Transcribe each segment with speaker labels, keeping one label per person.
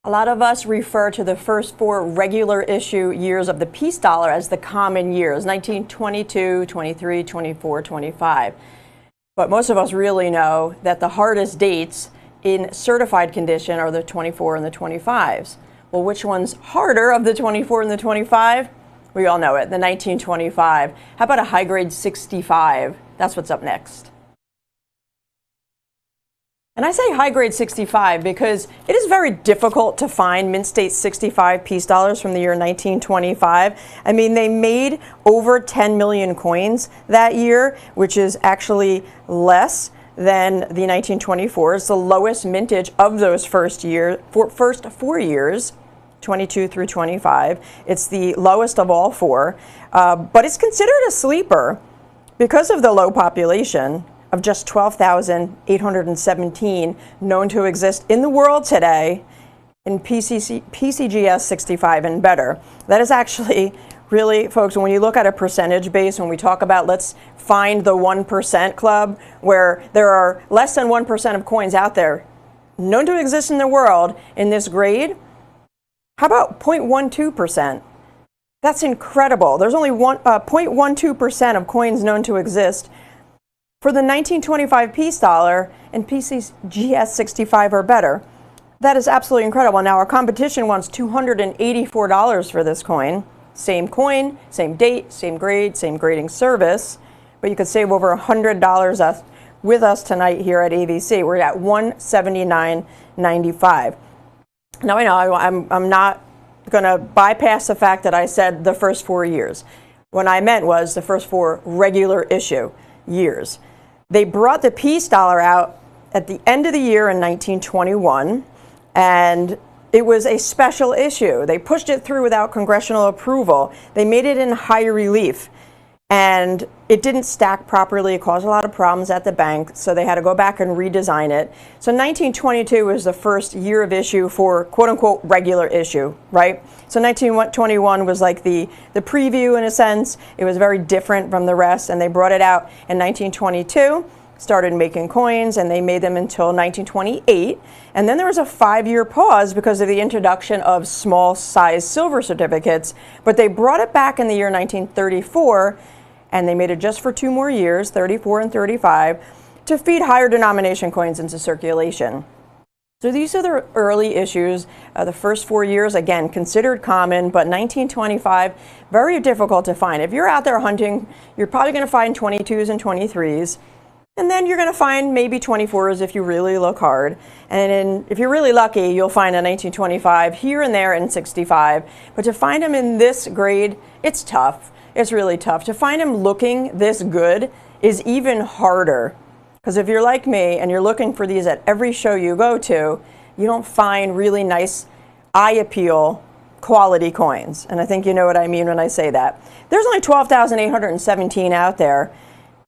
Speaker 1: A lot of us refer to the first 4 regular issue years of the peace dollar as the common years, 1922, 23, 24, 25. But most of us really know that the hardest dates in certified condition are the 24 and the 25s. Well, which one's harder of the 24 and the 25? We all know it, the 1925. How about a high grade 65? That's what's up next. And I say high grade 65 because it is very difficult to find mint state 65 peace dollars from the year 1925. I mean, they made over 10 million coins that year, which is actually less than the 1924s, the lowest mintage of those first 4 years, 22 through 25. It's the lowest of all 4, but it's considered a sleeper because of the low population of just 12,817 known to exist in the world today in PCGS 65 and better. That is actually really, folks, when you look at a percentage base, when we talk about let's find the 1% club, where there are less than 1% of coins out there known to exist in the world in this grade, how about 0.12%? That's incredible. There's only 0.12% of coins known to exist for the 1925 peace dollar and PCGS 65 or better. That is absolutely incredible. Now, our competition wants $284 for this coin. Same coin, same date, same grade, same grading service, but you could save over $100 with us tonight here at AVC. We're at $179.95. Now, I know I'm not going to bypass the fact that I said the first 4 years. What I meant was the first 4 regular issue years. They brought the peace dollar out at the end of the year in 1921, and it was a special issue. They pushed it through without congressional approval. They made it in high relief, and it didn't stack properly. It caused a lot of problems at the bank, so they had to go back and redesign it. So 1922 was the first year of issue for quote-unquote regular issue, right? So 1921 was like the preview in a sense. It was very different from the rest, and they brought it out in 1922, started making coins, and they made them until 1928. And then there was a 5-year pause because of the introduction of small size silver certificates, but they brought it back in the year 1934, and they made it just for 2 more years, 34 and 35, to feed higher denomination coins into circulation. So these are the early issues. The first 4 years, again, considered common, but 1925, very difficult to find. If you're out there hunting, you're probably going to find 22s and 23s, and then you're going to find maybe 24s if you really look hard. And if you're really lucky, you'll find a 1925 here and there in 65. But to find them in this grade, it's tough. It's really tough. To find them looking this good is even harder. Because if you're like me and you're looking for these at every show you go to, you don't find really nice eye appeal quality coins. And I think you know what I mean when I say that. There's only 12,817 out there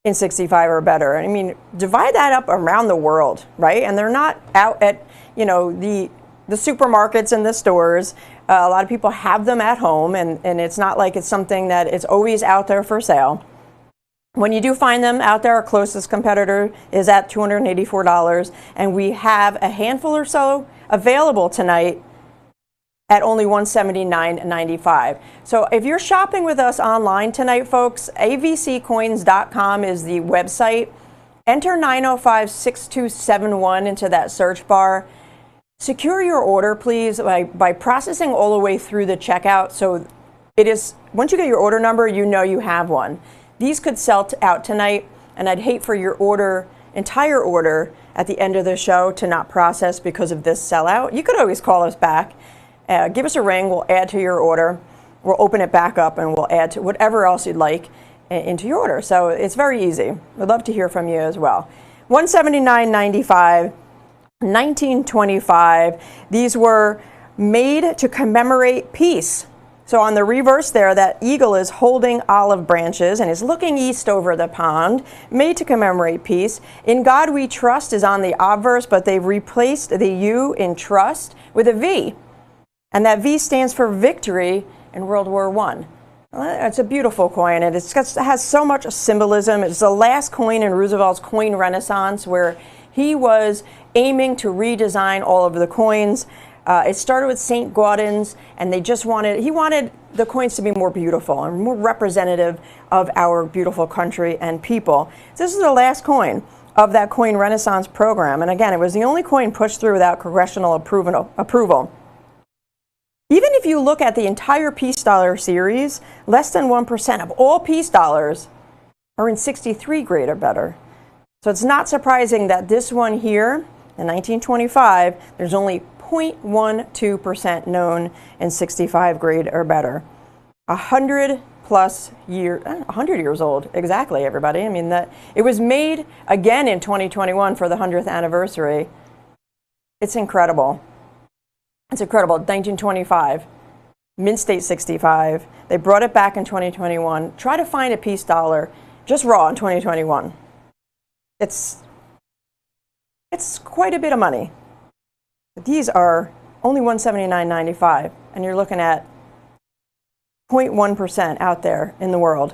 Speaker 1: in 65 or better. I mean, divide that up around the world, right? And they're not out at, you know, the supermarkets and the stores. A lot of people have them at home, and it's not like it's something that it's always out there for sale. When you do find them out there, our closest competitor is at $284, and we have a handful or so available tonight at only $179.95. So if you're shopping with us online tonight, folks, avccoins.com is the website. Enter 905-6271 into that search bar. Secure your order, please, by processing all the way through the checkout. So it is, once you get your order number, you know you have one. These could sell out tonight, and I'd hate for your entire order at the end of the show to not process because of this sellout. You could always call us back. Give us a ring. We'll add to your order. We'll open it back up, and we'll add to whatever else you'd like into your order. So it's very easy. We'd love to hear from you as well. $179.95, 1925. These were made to commemorate peace. So on the reverse there, that eagle is holding olive branches and is looking east over the pond, made to commemorate peace. In God We Trust is on the obverse, but they've replaced the U in trust with a V. And that V stands for victory in World War I. It's a beautiful coin, and it has so much symbolism. It's the last coin in Roosevelt's coin renaissance, where he was aiming to redesign all of the coins. It started with St. Gaudens, and he wanted the coins to be more beautiful and more representative of our beautiful country and people. This is the last coin of that Coin Renaissance program. And again, it was the only coin pushed through without congressional approval. Even if you look at the entire peace dollar series, less than 1% of all peace dollars are in 63 grade or better. So it's not surprising that this one here in 1925, there's only 0.12% known in 65 grade or better. 100 years old, exactly, everybody. I mean, it was made again in 2021 for the 100th anniversary. It's incredible. It's incredible. 1925, mint state 65. They brought it back in 2021. Try to find a peace dollar just raw in 2021. It's quite a bit of money. But these are only $179.95, and you're looking at 0.1% out there in the world.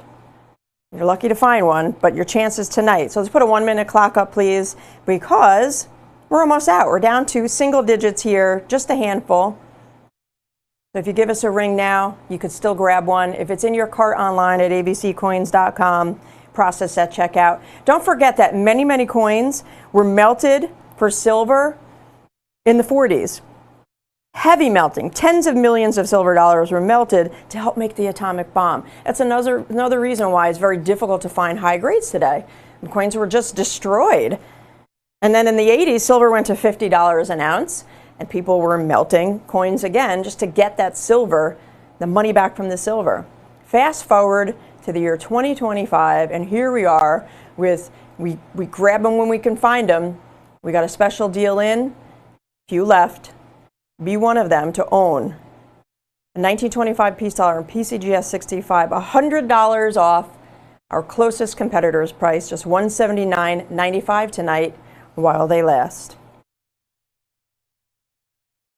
Speaker 1: You're lucky to find one, but your chances tonight. So let's put a 1-minute clock up, please, because we're almost out. We're down to single digits here, just a handful. So if you give us a ring now, you could still grab one. If it's in your cart online at abccoins.com, process at checkout. Don't forget that many, many coins were melted for silver in the 40s. Heavy melting. Tens of millions of silver dollars were melted to help make the atomic bomb. That's another reason why it's very difficult to find high grades today. The coins were just destroyed. And then in the 80s, silver went to $50 an ounce, and people were melting coins again just to get that silver, the money back from the silver. Fast forward to the year 2025, and here we are with, we grab them when we can find them. We got a special deal in, few left. Be one of them to own a 1925 peace dollar and PCGS 65, $100 off our closest competitor's price, just $179.95 tonight while they last.